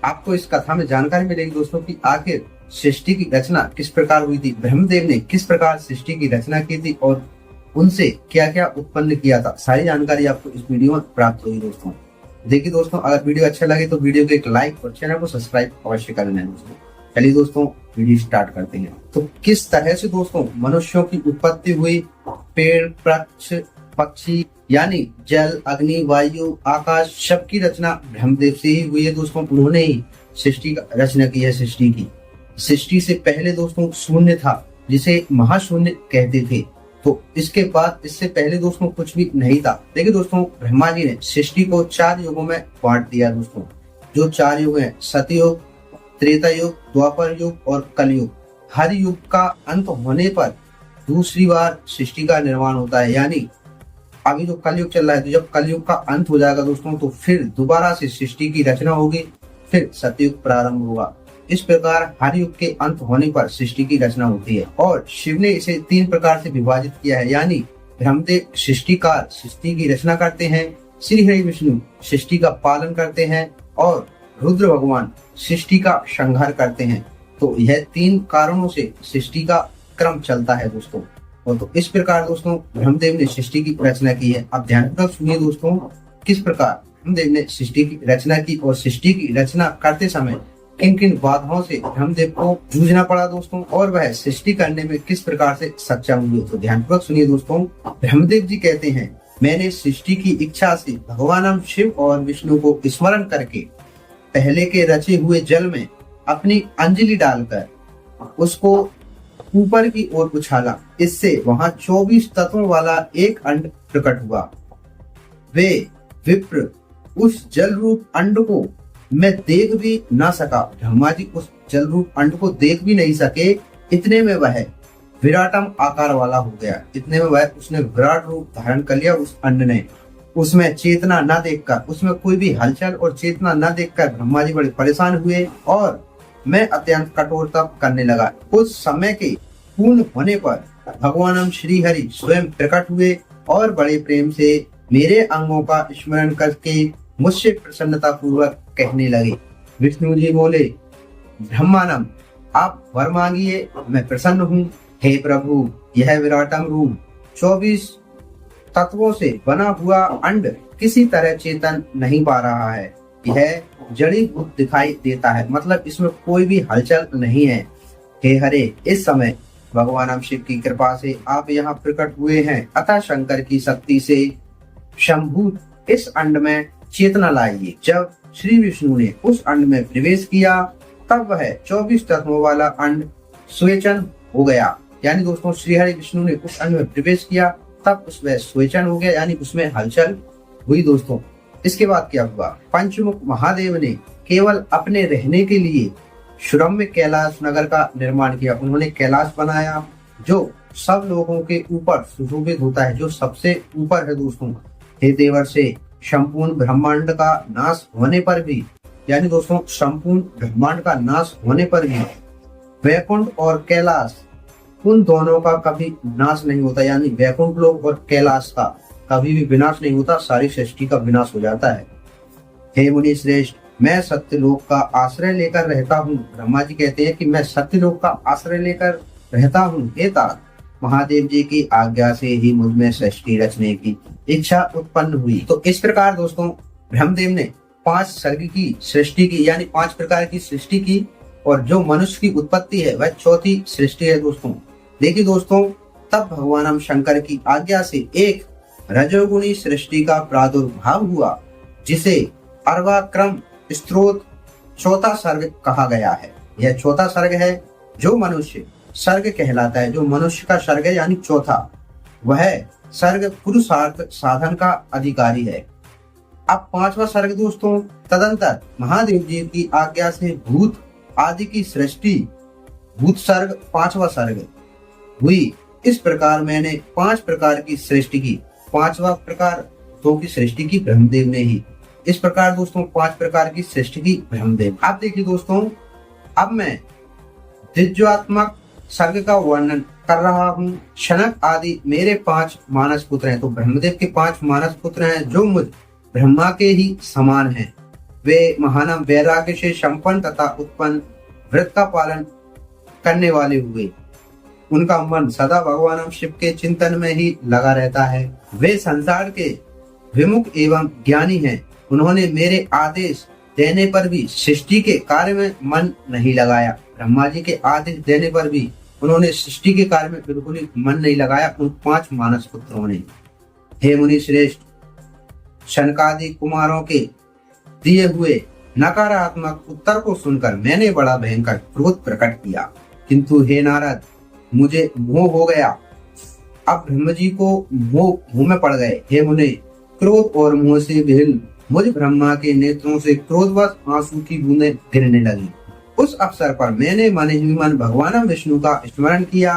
आपको इस कथा में जानकारी मिलेगी दोस्तों कि आखिर सृष्टि की रचना किस प्रकार हुई थी, ब्रह्मदेव ने किस प्रकार सृष्टि की रचना की थी और उनसे क्या क्या उत्पन्न किया था। सारी जानकारी आपको इस वीडियो में प्राप्त होगी दोस्तों। देखिए दोस्तों, अगर वीडियो अच्छा लगे तो वीडियो को एक लाइक और चैनल को सब्सक्राइब अवश्य कर लेना दोस्तों। चलिए दोस्तों, वीडियो स्टार्ट करते हैं। तो किस तरह से दोस्तों मनुष्यों की उत्पत्ति हुई, पेड़ वृक्ष पक्षी यानी जल अग्नि वायु आकाश सबकी रचना ब्रह्मदेव से ही हुई है दोस्तों। उन्होंने ही सृष्टि का रचना की है। सृष्टि की सृष्टि से पहले दोस्तों शून्य था, जिसे महाशून्य कहते थे। तो इसके बाद इससे पहले दोस्तों कुछ भी नहीं था। देखिए दोस्तों, ब्रह्मा जी ने सृष्टि को 4 युगों में बांट दिया दोस्तों। जो 4 युग हैं, सतयुग, त्रेता युग, द्वापर युग और कलयुग। हर युग का अंत होने पर दूसरी बार सृष्टि का निर्माण होता है। यानी अभी जो कलयुग चल रहा है, तो जब कलयुग का अंत हो जाएगा दोस्तों, तो फिर दोबारा से सृष्टि की रचना होगी, फिर सतयुग प्रारंभ होगा। इस प्रकार हर युग के अंत होने पर सृष्टि की रचना होती है। और शिव ने इसे 3 प्रकार से विभाजित किया है। यानी ब्रह्मदेव सृष्टिकार, सृष्टि की रचना करते हैं, श्री हरि विष्णु सृष्टि का पालन करते हैं और रुद्र भगवान सृष्टि का संहार करते हैं। तो यह 3 कारणों से सृष्टि का क्रम चलता है दोस्तों। और तो इस प्रकार दोस्तों ब्रह्मदेव ने सृष्टि की रचना की है। अब ध्यानपूर्वक सुनिए दोस्तों, किस प्रकार ब्रह्मदेव ने सृष्टि की रचना की और सृष्टि की रचना करते समय किन किन बाधाओं से ब्रह्मदेव को जूझना पड़ा दोस्तों, और वह सृष्टि करने में किस प्रकार से सक्षम हुए। तो ध्यानपूर्वक सुनिए दोस्तों। ब्रह्मदेव जी कहते हैं, मैंने सृष्टि की इच्छा से भगवान शिव और विष्णु को स्मरण करके पहले के रचे हुए जल में अपनी अंजलि डालकर उसको ऊपर की ओर उछाला। इससे वहां 24 तत्वों वाला एक अंड प्रकट हुआ। वे विप्र उस जल रूप अंड को मैं देख भी ना सका। ब्रह्मा जी उस जल रूप अंड को देख भी नहीं सके। इतने में वह विराटम आकार वाला हो गया। इतने में वह उसने विराट रूप धारण कर लिया। उस अंड ने उसमें चेतना न देखकर, उसमें कोई भी हलचल और चेतना न देखकर ब्रह्मा जी बड़े परेशान हुए और मैं अत्यंत कठोर तप करने लगा। उस समय के पूर्ण होने पर भगवान श्री हरि स्वयं प्रकट हुए और बड़े प्रेम से मेरे अंगों का स्मरण करके मुझसे प्रसन्नता पूर्वक कहने लगे। विष्णु जी बोले, ब्रह्मानम आप वर मांगिए, मैं प्रसन्न हूँ। हे प्रभु, यह विराटम रूप 24 तत्वों से बना हुआ अंड किसी तरह चेतन नहीं पा रहा है। यह जड़ीभूत दिखाई देता है, मतलब इसमें कोई भी हलचल नहीं है। हे हरे, इस समय भगवान शिव की कृपा से आप यहाँ प्रकट हुए हैं, अतः शंकर की शक्ति से शंभूत इस अंड में चेतना लाइए। जब श्री विष्णु ने उस अंड में प्रवेश किया, तब वह 24 तत्वों वाला अंड स्वेचन हो गया। यानी दोस्तों श्री हरि विष्णु ने उस अंड में प्रवेश किया, तब उसमें स्वेचन हो गया, यानी उसमें हलचल हुई दोस्तों। इसके बाद क्या हुआ? पंचमुख महादेव ने केवल अपने रहने के लिए सुरम्य कैलाश नगर का निर्माण किया। उन्होंने कैलाश बनाया जो सब लोगों के ऊपर सुशोभित होता है, जो सबसे ऊपर है दोस्तों। हे देवर से संपूर्ण ब्रह्मांड का नाश होने पर भी, यानी दोस्तों संपूर्ण ब्रह्मांड का नाश होने पर भी वैकुंठ और कैलाश, उन दोनों का कभी नाश नहीं होता। यानी वैकुंठ लोक और कैलाश का कभी भी विनाश नहीं होता, सारी सृष्टि का विनाश हो जाता है। हे मुनि श्रेष्ठ, मैं सत्यलोक का आश्रय लेकर रहता हूँ। ब्रह्मा जी कहते हैं कि मैं सत्यलोक का आश्रय लेकर रहता हूँ। हे तात, महादेव जी की आज्ञा से ही मुझ में सृष्टि रचने की इच्छा उत्पन्न हुई। तो इस प्रकार दोस्तों ब्रह्मदेव ने 5 सर्ग की सृष्टि की, यानी 5 प्रकार की सृष्टि की, और जो मनुष्य की उत्पत्ति है वह 4थी सृष्टि है दोस्तों। देखिए दोस्तों, तब भगवान शंकर की आज्ञा से एक रजोगुणी सृष्टि का प्रादुर्भाव हुआ, जिसे अर्वाक्रम स्त्रोत 4था सर्ग कहा गया है। यह 4था सर्ग है जो मनुष्य सर्ग कहलाता है। जो मनुष्य का सर्ग है यानी 4था, वह सर्ग पुरुषार्थ साधन का अधिकारी है। अब 5वां सर्ग दोस्तों, तदंतर महादेव जी की आज्ञा से भूत आदि की सृष्टि, भूत सर्ग 5वां सर्ग हुई। इस प्रकार मैंने 5 प्रकार की सृष्टि की। 5वां प्रकार तो की सृष्टि की ब्रह्मदेव ने ही। इस प्रकार दोस्तों 5 प्रकार की सृष्टि की ब्रह्मदेव। अब देखिए दोस्तों, अब मैं द्विजोत्मक सर्ग का वर्णन कर रहा हूँ। शनक आदि मेरे 5 मानस पुत्र हैं। तो ब्रह्मदेव के 5 मानस पुत्र हैं जो मुझ ब्रह्मा के ही समान हैं। वे महानम वैराग्य से संपन्न तथा उत्पन्न व्रत का पालन करने वाले हुए। उनका मन सदा भगवान शिव के चिंतन में ही लगा रहता है। वे संसार के विमुख एवं ज्ञानी हैं। उन्होंने मेरे आदेश देने पर भी सृष्टि के कार्य में मन नहीं लगाया। ब्रह्मा जी के आदेश देने पर भी उन्होंने सृष्टि के कार्य में बिल्कुल ही मन नहीं लगाया उन 5 मानस पुत्रों ने। हे मुनि श्रेष्ठ, शनकादि कुमारों के दिए हुए नकारात्मक उत्तर को सुनकर मैंने बड़ा भयंकर क्रोध प्रकट किया, किंतु हे नारद, मुझे मोह हो गया। अब ब्रह्म जी को मोह में पड़ गए। हे मुने, क्रोध और मोह से विहीन मुझ ब्रह्मा के नेत्रों से क्रोधवश आंसू की बूंदें गिरने लगी। उस अवसर पर मैंने मन ही मन भगवान विष्णु का स्मरण किया।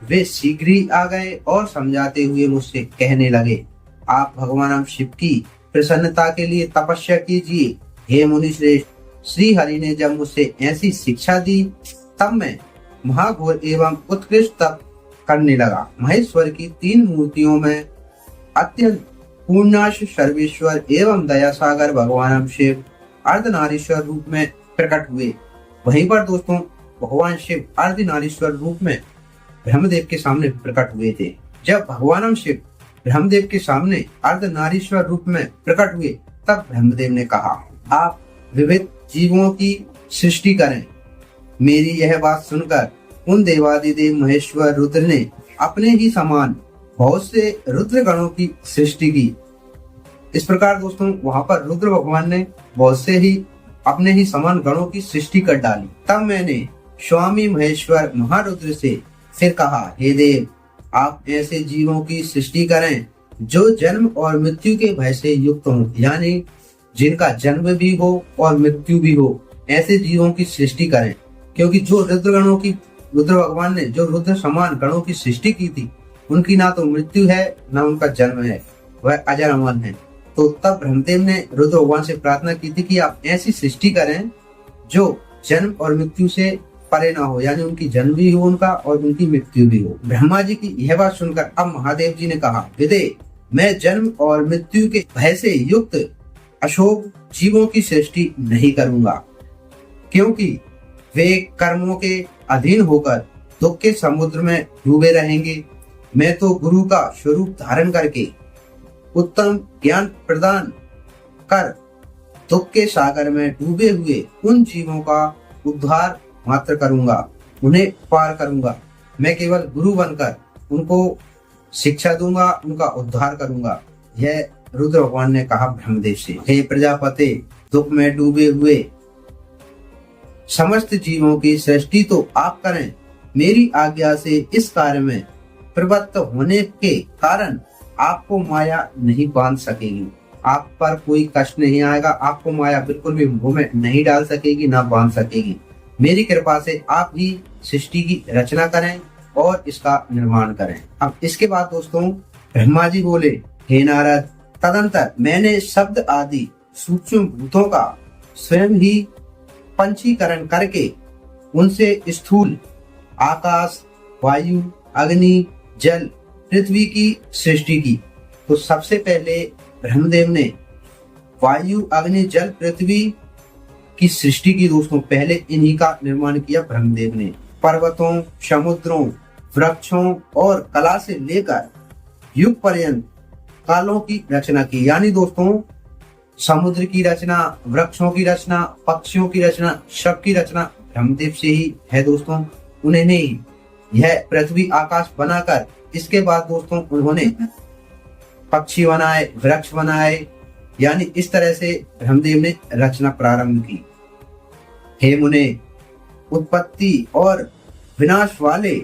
वे शीघ्र ही आ गए और समझाते हुए मुझसे कहने लगे, आप भगवान शिव की प्रसन्नता के लिए तपस्या कीजिए। हे मुनि श्रेष्ठ, श्री हरि ने जब मुझसे ऐसी शिक्षा दी तब मैं महाघोर एवं उत्कृष्ट तप करने लगा। महेश्वर की 3 मूर्तियों में अत्यंत पूर्णाश सर्वेश्वर एवं दया सागर भगवान शिव अर्धनारीश्वर रूप में प्रकट हुए। वहीं पर दोस्तों भगवान शिव अर्धनारीश्वर रूप में ब्रह्मदेव के सामने प्रकट हुए थे। जब भगवान शिव ब्रह्मदेव के सामने अर्धनारीश्वर रूप में प्रकट हुए तब ब्रह्मदेव ने कहा, आप विविध जीवों की सृष्टि करें। मेरी यह बात सुनकर उन देवादिदेव महेश्वर रुद्र ने अपने ही समान बहुत से रुद्र गणों की सृष्टि की। इस प्रकार दोस्तों वहां पर रुद्र भगवान ने बहुत से ही अपने ही समान गणों की सृष्टि कर डाली। तब मैंने स्वामी महेश्वर महारुद्र से फिर कहा, हे देव, आप ऐसे जीवों की सृष्टि करें जो जन्म और मृत्यु के भय से युक्त हों, यानी जिनका जन्म भी हो और मृत्यु भी हो, ऐसे जीवों की सृष्टि करें। क्योंकि जो रुद्र भगवान ने जो रुद्र समान गणों की सृष्टि की थी, उनकी ना तो मृत्यु है ना उनका जन्म है, वह अजर अमर है। तो तब ब्रह्मदेव ने रुद्र भगवान से प्रार्थना की थी कि आप ऐसी सृष्टि करें जो जन्म और मृत्यु से परे ना हो, यानी उनकी जन्म भी हो उनका और उनकी मृत्यु भी हो। ब्रह्मा जी की यह बात सुनकर अब महादेव जी ने कहा, विदे, मैं जन्म और मृत्यु के भय से युक्त अशोक जीवों की सृष्टि नहीं करूंगा, क्योंकि वे कर्मों के अधीन होकर दुख के समुद्र में डूबे रहेंगे। मैं तो गुरु का स्वरूप धारण करके उत्तम ज्ञान प्रदान कर दुख के सागर में डूबे हुए उन जीवों का उद्धार मात्र करूंगा, उन्हें पार करूंगा। मैं केवल गुरु बनकर उनको शिक्षा दूंगा, उनका उद्धार करूंगा। यह रुद्र भगवान ने कहा ब्रह्मदेव से। हे प्रजापति, दुख में डूबे हुए समस्त जीवों की सृष्टि तो आप करें। मेरी आज्ञा से इस कार्य में प्रवृत्त होने के कारण आपको माया नहीं बांध सकेगी, आप पर कोई कष्ट नहीं आएगा, आपको माया बिल्कुल भी मुंह में नहीं डाल सकेगी, ना बांध सकेगी। मेरी कृपा से आप ही सृष्टि की रचना करें और इसका निर्माण करें। अब इसके बाद दोस्तों ब्रह्मा जी बोले, हे नारद, तदंतर मैंने शब्द आदि सूक्ष्म भूतों का स्वयं ही पंचीकरण करके उनसे स्थूल आकाश, वायु, अग्नि, जल, पृथ्वी की सृष्टि की। तो सबसे पहले ब्रह्मदेव ने वायु, अग्नि, जल, पृथ्वी की सृष्टि की। दोस्तों पहले इन्हीं का निर्माण किया ब्रह्मदेव ने। पर्वतों, समुद्रों, वृक्षों और कला से लेकर युग पर्यंत कालों की रचना की। यानी दोस्तों समुद्र की रचना, वृक्षों की रचना, पक्षियों की रचना, सबकी रचना ब्रह्मदेव से ही है दोस्तों। उन्होंने यह पृथ्वी आकाश बनाकर इसके बाद दोस्तों उन्होंने पक्षी बनाए, वृक्ष बनाए, यानी इस तरह से ब्रह्मदेव ने रचना प्रारंभ की। हे मुने, उत्पत्ति और विनाश वाले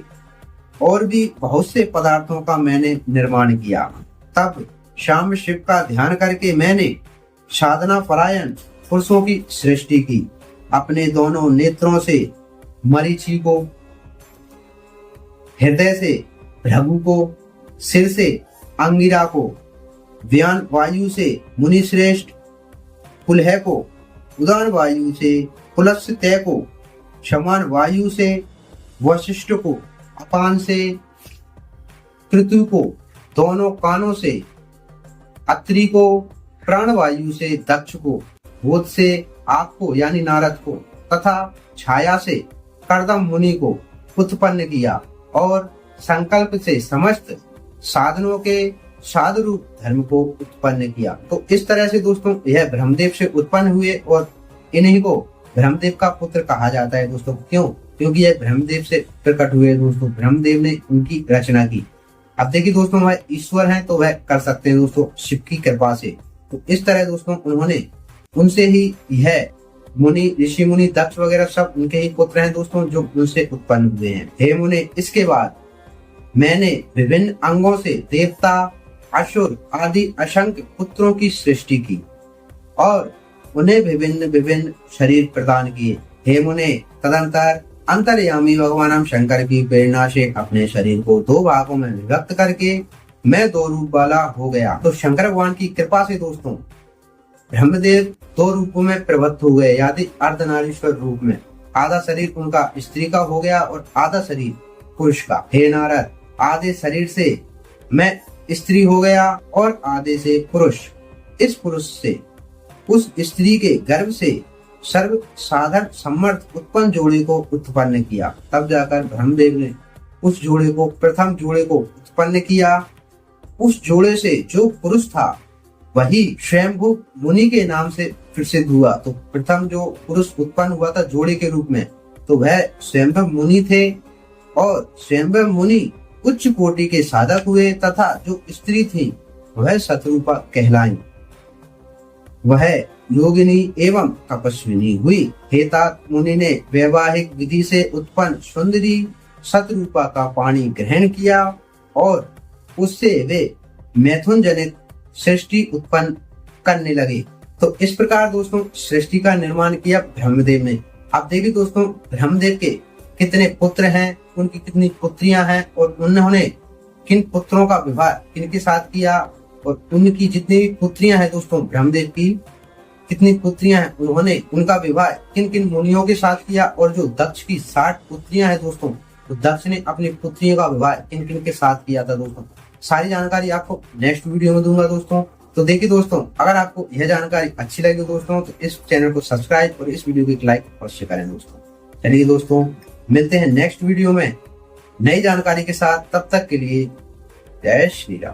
और भी बहुत से पदार्थों का मैंने निर्माण किया। तब शाम शिव का ध्यान करके मैंने साधना परायण पुरुषों की सृष्टि की। अपने दोनों नेत्रों से मरीचि को, हृदय से भृगु को, सिर से अंगिरा को, व्यान वायु से मुनिश्रेष्ठ पुलह को, उदान वायु से पुलस्त्य को, समान वायु से वशिष्ठ को, अपान से कृतु को, दोनों कानों से अत्रि को, प्राणवायु से दक्ष को, बोध से आग को यानी नारद को तथा छाया से कर्दम मुनि को उत्पन्न किया और संकल्प से समस्त साधनों के साधु रूप धर्म को उत्पन्न किया। तो इस तरह से दोस्तों यह ब्रह्मदेव से उत्पन्न हुए और इन्हीं को ब्रह्मदेव का पुत्र कहा जाता है दोस्तों। क्यों? क्योंकि यह ब्रह्मदेव से प्रकट हुए दोस्तों, ब्रह्मदेव ने उनकी रचना की। अब देखिए दोस्तों, वह ईश्वर हैं तो वह कर सकते हैं दोस्तों शिव की कृपा से। तो इस तरह दोस्तों उन्होंने उनसे ही यह मुनि ऋषि मुनि दक्ष वगैरह सब उनके ही पुत्र हैं दोस्तों जो उनसे उत्पन्न हुए हैं। हे मुनि, इसके बाद मैंने विभिन्न अंगों से देवता असुर आदि असंख्य पुत्रों की सृष्टि की और उन्हें विभिन्न विभिन्न शरीर प्रदान किए। हे मुने, तदंतर अंतर्यामी भगवान शंकर की प्रेरणा से अपने शरीर को दो भागों में विभक्त करके मैं दो रूप वाला हो गया। तो शंकर भगवान की कृपा से दोस्तों ब्रह्मदेव दो रूपों में प्रवृत्त हो गए, यानी अर्धनारीश्वर रूप में। आधा शरीर उनका स्त्री का हो गया और आधा शरीर पुरुष का। हे नारद, आधे शरीर से मैं स्त्री हो गया और आधे से पुरुष। इस पुरुष से उस स्त्री के गर्भ से सर्व साधन समर्थ उत्पन्न जोड़े को उत्पन्न किया। तब जाकर ब्रह्मदेव ने उस जोड़े को प्रथम जोड़े को उत्पन्न किया। उस जोड़े से जो पुरुष था वही स्वयंभू मुनि के नाम से प्रसिद्ध हुआ। तो प्रथम जो पुरुष उत्पन्न हुआ था जोड़े के रूप में, तो वह स्वयंभू मुनि थे और स्वयंभू मुनि उच्च कोटि के साधक हुए तथा जो स्त्री थी वह शतरूपा कहलाई। वह योगिनी एवं तपस्विनी हुई। हे तात, मुनि ने वैवाहिक विधि से उत्पन्न सुंदरी शतरूपा का पानी ग्रहण किया और उससे वे मैथुन जनित सृष्टि उत्पन्न करने लगे। तो इस प्रकार दोस्तों सृष्टि का निर्माण किया ब्रह्मदेव ने। अब देखिए दोस्तों ब्रह्मदेव के कितने पुत्र हैं, उनकी कितनी पुत्रियां हैं और उन्होंने किन पुत्रों का विवाह किनके साथ किया और उनकी जितनी भी पुत्रियां हैं दोस्तों ब्रह्मदेव की कितनी पुत्रियां हैं, उन्होंने उनका विवाह किन किन मुनियों के साथ किया। और जो दक्ष की 60 पुत्रियां हैं दोस्तों, तो दक्ष ने अपनी पुत्रियों का विवाह किन किन के साथ किया था दोस्तों। सारी जानकारी आपको नेक्स्ट वीडियो में दूंगा दोस्तों। तो देखिए दोस्तों, अगर आपको यह जानकारी अच्छी लगी दोस्तों तो इस चैनल को सब्सक्राइब और इस वीडियो को एक लाइक अवश्य करें दोस्तों। चलिए दोस्तों, मिलते हैं नेक्स्ट वीडियो में नई जानकारी के साथ। तब तक के लिए जय श्री राम।